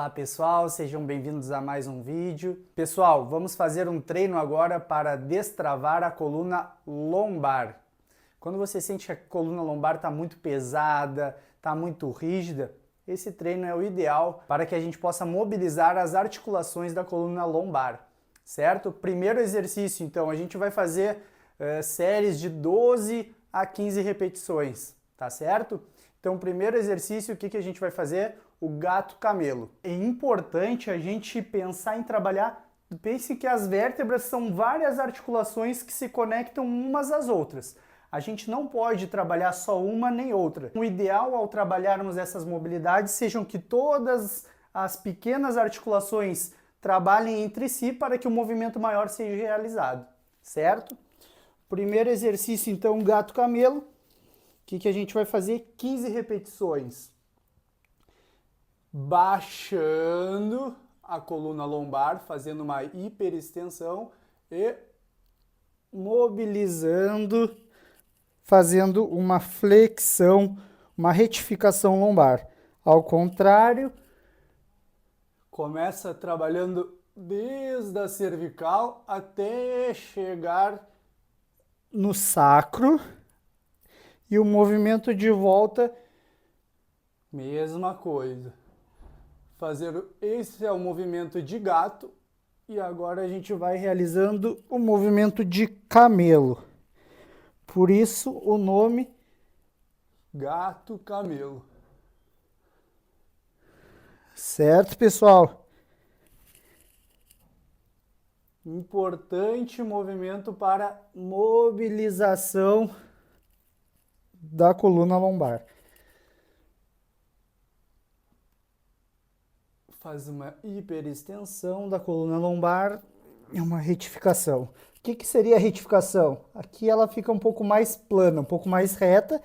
Olá pessoal, sejam bem-vindos a mais um vídeo. Pessoal, vamos fazer um treino agora para destravar a coluna lombar. Quando você sente que a coluna lombar está muito pesada, está muito rígida, esse treino é o ideal para que a gente possa mobilizar as articulações da coluna lombar, certo? Primeiro exercício, então, a gente vai fazer séries de 12 a 15 repetições, tá certo? Então, primeiro exercício, o que a gente vai fazer? O gato camelo. É importante a gente pensar em trabalhar, pense que as vértebras são várias articulações que se conectam umas às outras. A gente não pode trabalhar só uma nem outra. O ideal ao trabalharmos essas mobilidades sejam que todas as pequenas articulações trabalhem entre si para que o movimento maior seja realizado, certo? Primeiro exercício, então, gato camelo. O que a gente vai fazer? 15 repetições. Baixando a coluna lombar, fazendo uma hiperextensão e mobilizando, fazendo uma flexão, uma retificação lombar. Ao contrário, começa trabalhando desde a cervical até chegar no sacro e o movimento de volta, mesma coisa. Esse é o movimento de gato e agora a gente vai realizando o movimento de camelo. Por isso o nome gato camelo. Certo, pessoal? Importante movimento para mobilização da coluna lombar. Faz uma hiperextensão da coluna lombar e uma retificação. O que seria a retificação? Aqui ela fica um pouco mais plana, um pouco mais reta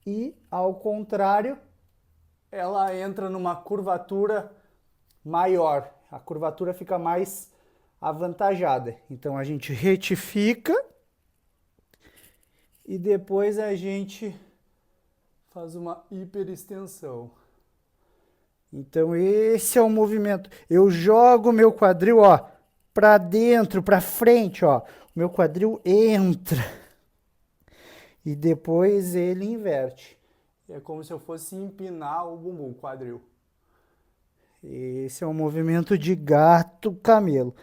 e, ao contrário, ela entra numa curvatura maior. A curvatura fica mais avantajada. Então a gente retifica e depois a gente faz uma hiperextensão. Então esse é o movimento. Eu jogo meu quadril, ó, para dentro, para frente, ó. O meu quadril entra. E depois ele inverte. É como se eu fosse empinar o bumbum, o quadril. Esse é o movimento de gato camelo.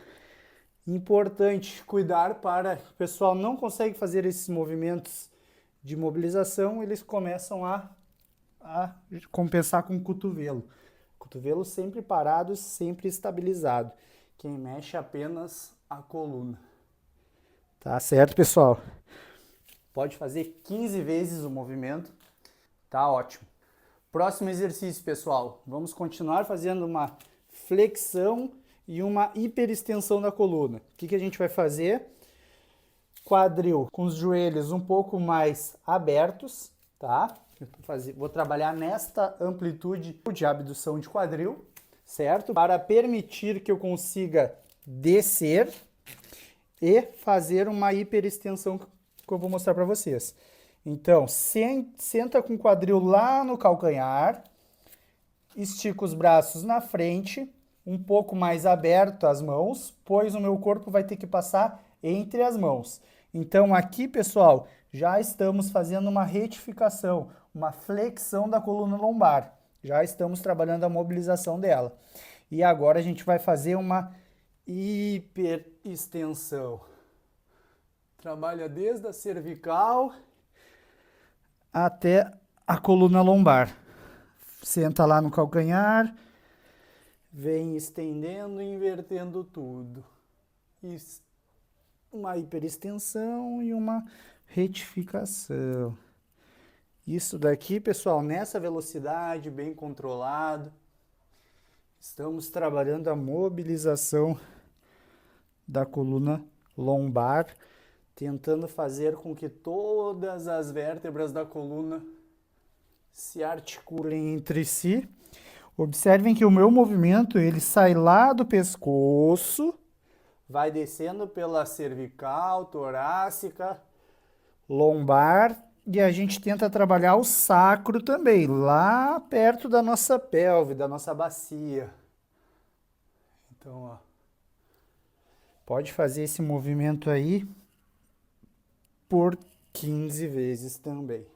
Importante cuidar para o pessoal não consegue fazer esses movimentos de mobilização, eles começam a compensar com o cotovelo. Cotovelo sempre parado, sempre estabilizado. Quem mexe apenas a coluna. Tá certo, pessoal? Pode fazer 15 vezes o movimento. Tá ótimo. Próximo exercício, pessoal. Vamos continuar fazendo uma flexão e uma hiperextensão da coluna. O que a gente vai fazer? Quadril com os joelhos um pouco mais abertos, tá? Vou trabalhar nesta amplitude de abdução de quadril, certo? Para permitir que eu consiga descer e fazer uma hiperextensão que eu vou mostrar para vocês. Então, senta com o quadril lá no calcanhar, estica os braços na frente, um pouco mais aberto as mãos, pois o meu corpo vai ter que passar entre as mãos. Então aqui, pessoal, já estamos fazendo uma retificação, uma flexão da coluna lombar. Já estamos trabalhando a mobilização dela. E agora a gente vai fazer uma hiperextensão. Trabalha desde a cervical até a coluna lombar. Senta lá no calcanhar, vem estendendo e invertendo tudo. Uma hiperextensão e uma retificação. Isso daqui, pessoal, nessa velocidade, bem controlado. Estamos trabalhando a mobilização da coluna lombar, tentando fazer com que todas as vértebras da coluna se articulem entre si. Observem que o meu movimento, ele sai lá do pescoço, vai descendo pela cervical, torácica, lombar E a gente tenta trabalhar o sacro também, lá perto da nossa pelve, da nossa bacia. Então, ó, pode fazer esse movimento aí por 15 vezes também.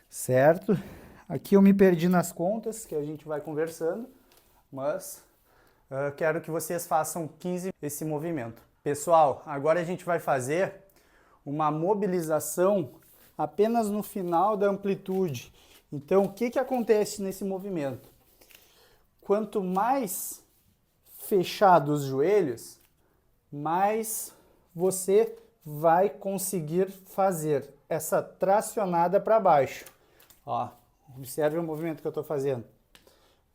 Certo? Aqui eu me perdi nas contas, que a gente vai conversando, mas quero que vocês façam 15 esse movimento. Pessoal, agora a gente vai fazer uma mobilização apenas no final da amplitude. Então, o que que acontece nesse movimento? Quanto mais fechados os joelhos, mais você vai conseguir fazer essa tracionada para baixo. Ó, observe o movimento que eu estou fazendo.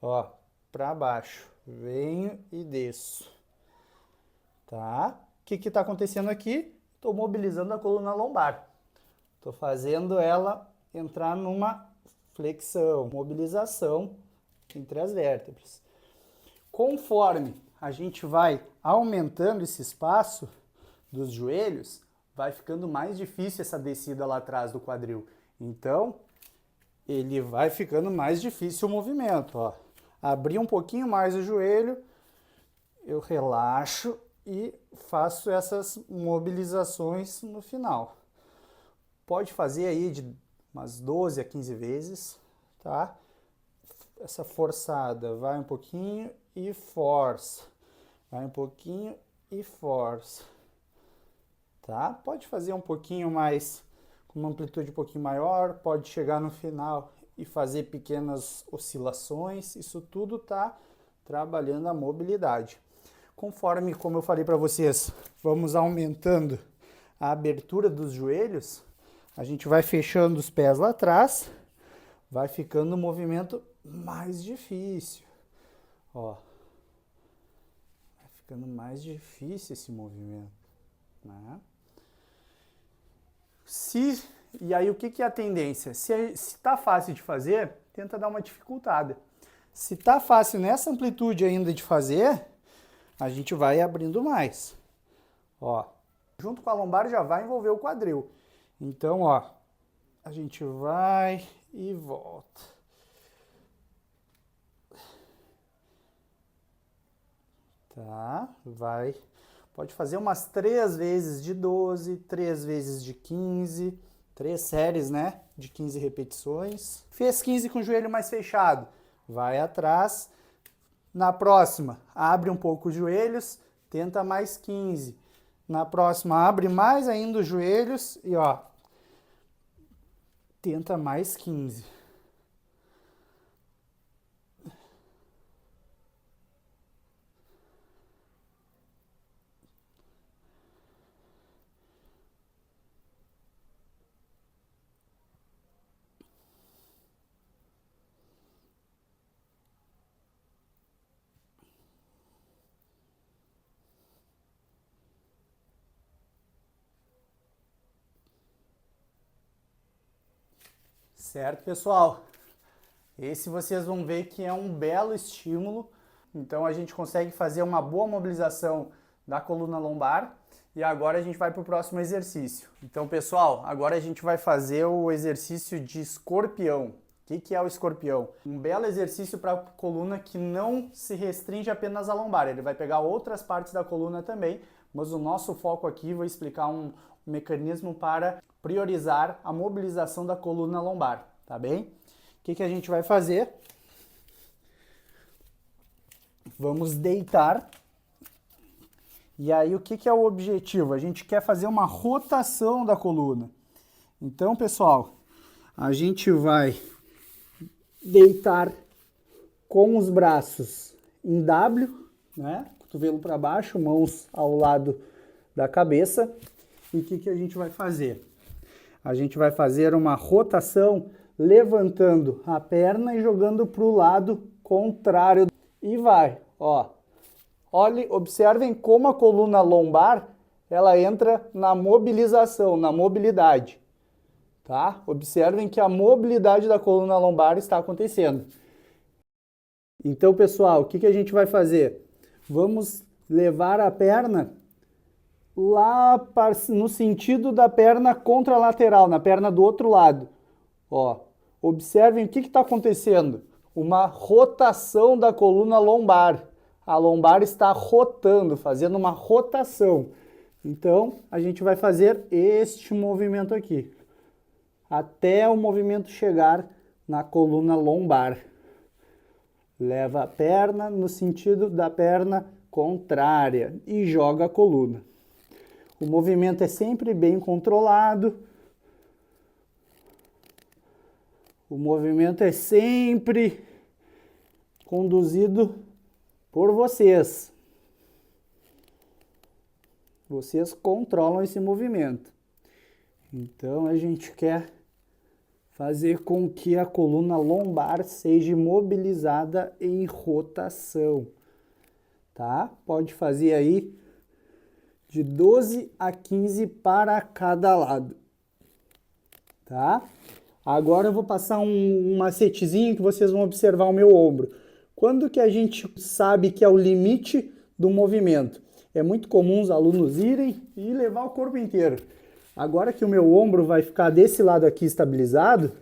Ó, para baixo. Venho e desço. Tá? O que está acontecendo aqui? Estou mobilizando a coluna lombar. Estou fazendo ela entrar numa flexão, mobilização entre as vértebras. Conforme a gente vai aumentando esse espaço dos joelhos, vai ficando mais difícil essa descida lá atrás do quadril. Então, ele vai ficando mais difícil o movimento, ó. Abrir um pouquinho mais o joelho, eu relaxo e faço essas mobilizações no final. Pode fazer aí de umas 12 a 15 vezes, tá? Essa forçada, vai um pouquinho e força. Vai um pouquinho e força. Tá? Pode fazer um pouquinho mais, com uma amplitude um pouquinho maior, pode chegar no final e fazer pequenas oscilações. Isso tudo tá trabalhando a mobilidade. Conforme, como eu falei para vocês, vamos aumentando a abertura dos joelhos, a gente vai fechando os pés lá atrás, vai ficando um movimento mais difícil. Ó, vai ficando mais difícil esse movimento, né? E aí o que é a tendência? Se tá fácil de fazer, tenta dar uma dificultada. Se tá fácil nessa amplitude ainda de fazer, a gente vai abrindo mais. Ó, junto com a lombar já vai envolver o quadril. Então, ó, a gente vai e volta. Tá? Vai. Pode fazer umas 3 vezes de 12, 3 vezes de 15, 3 séries, né? De 15 repetições. Fez 15 com o joelho mais fechado. Vai atrás. Na próxima, abre um pouco os joelhos, tenta mais 15. Na próxima, abre mais ainda os joelhos e ó, tenta mais 15. Certo, pessoal? Esse vocês vão ver que é um belo estímulo. Então a gente consegue fazer uma boa mobilização da coluna lombar. E agora a gente vai para o próximo exercício. Então, pessoal, agora a gente vai fazer o exercício de escorpião. O que é o escorpião? Um belo exercício para a coluna que não se restringe apenas à lombar. Ele vai pegar outras partes da coluna também, mas o nosso foco aqui, vou explicar um mecanismo para priorizar a mobilização da coluna lombar, tá bem? O que a gente vai fazer? Vamos deitar. E aí, o que é o objetivo? A gente quer fazer uma rotação da coluna. Então, pessoal, a gente vai deitar com os braços em W, né? Cotovelo para baixo, mãos ao lado da cabeça. E o que a gente vai fazer? A gente vai fazer uma rotação levantando a perna e jogando para o lado contrário. E vai, ó. Observem como a coluna lombar, ela entra na mobilização, na mobilidade, tá? Observem que a mobilidade da coluna lombar está acontecendo. Então, pessoal, o que a gente vai fazer? Vamos levar a perna lá no sentido da perna contralateral, na perna do outro lado. Ó, observem o que está acontecendo. Uma rotação da coluna lombar. A lombar está rotando, fazendo uma rotação. Então, a gente vai fazer este movimento aqui, até o movimento chegar na coluna lombar. Leva a perna no sentido da perna contrária e joga a coluna. O movimento é sempre bem controlado. O movimento é sempre conduzido por vocês. Vocês controlam esse movimento. Então a gente quer fazer com que a coluna lombar seja mobilizada em rotação. Tá? Pode fazer aí de 12 a 15 para cada lado. Tá? Agora eu vou passar um macetezinho que vocês vão observar o meu ombro. Quando que a gente sabe que é o limite do movimento? É muito comum os alunos irem e levar o corpo inteiro. Agora que o meu ombro vai ficar desse lado aqui estabilizado,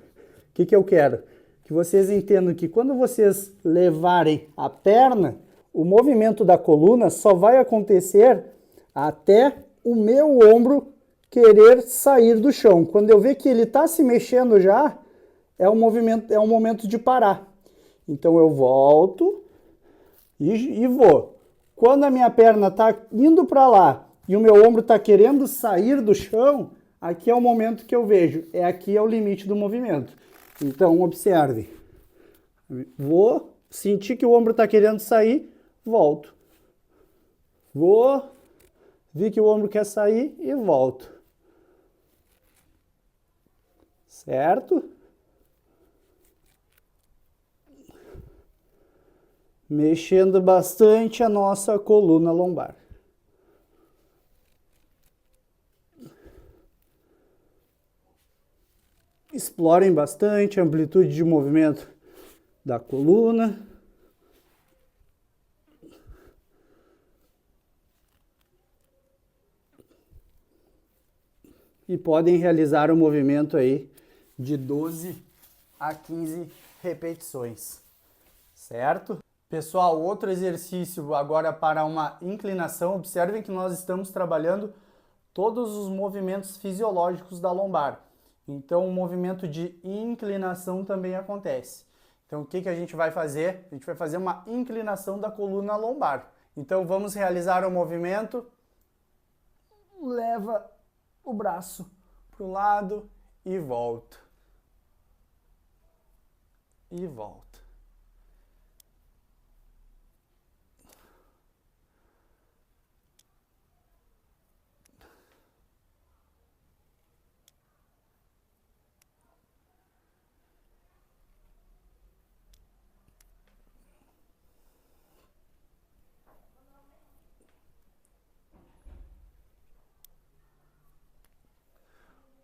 o que eu quero? Que vocês entendam que quando vocês levarem a perna, o movimento da coluna só vai acontecer até o meu ombro querer sair do chão. Quando eu ver que ele está se mexendo já, é um momento de parar. Então eu volto e vou. Quando a minha perna está indo para lá e o meu ombro está querendo sair do chão, aqui é o momento que eu vejo. Aqui é o limite do movimento. Então observe. Vou sentir que o ombro está querendo sair, volto. Vou, vi que o ombro quer sair e volto. Certo? Mexendo bastante a nossa coluna lombar. Explorem bastante a amplitude de movimento da coluna. E podem realizar o movimento aí de 12 a 15 repetições, certo? Pessoal, outro exercício agora para uma inclinação. Observem que nós estamos trabalhando todos os movimentos fisiológicos da lombar. Então, o movimento de inclinação também acontece. Então, o que a gente vai fazer? A gente vai fazer uma inclinação da coluna lombar. Então, vamos realizar o movimento. Leva o braço para o lado e volta. E volta.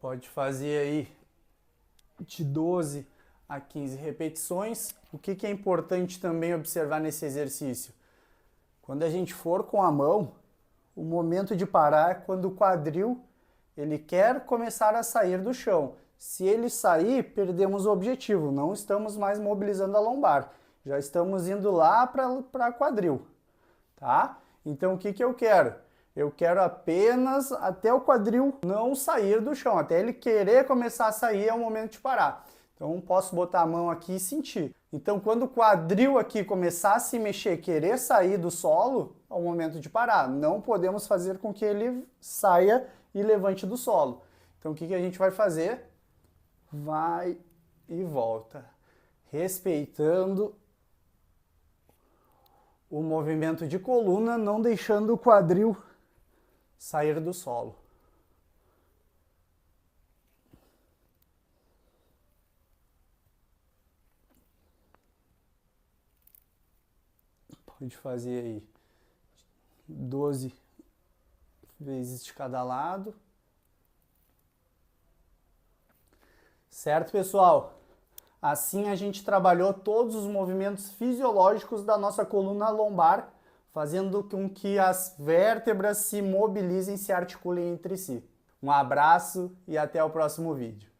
Pode fazer aí de 12 a 15 repetições. O que é importante também observar nesse exercício? Quando a gente for com a mão, o momento de parar é quando o quadril ele quer começar a sair do chão. Se ele sair, perdemos o objetivo, não estamos mais mobilizando a lombar. Já estamos indo lá para quadril, tá? Então o que eu quero? Eu quero apenas até o quadril não sair do chão, até ele querer começar a sair é o momento de parar. Então posso botar a mão aqui e sentir. Então quando o quadril aqui começar a se mexer, querer sair do solo, é o momento de parar. Não podemos fazer com que ele saia e levante do solo. Então o que a gente vai fazer? Vai e volta, respeitando o movimento de coluna, não deixando o quadril sair do solo. Pode fazer aí 12 vezes de cada lado. Certo, pessoal? Assim a gente trabalhou todos os movimentos fisiológicos da nossa coluna lombar, fazendo com que as vértebras se mobilizem e se articulem entre si. Um abraço e até o próximo vídeo.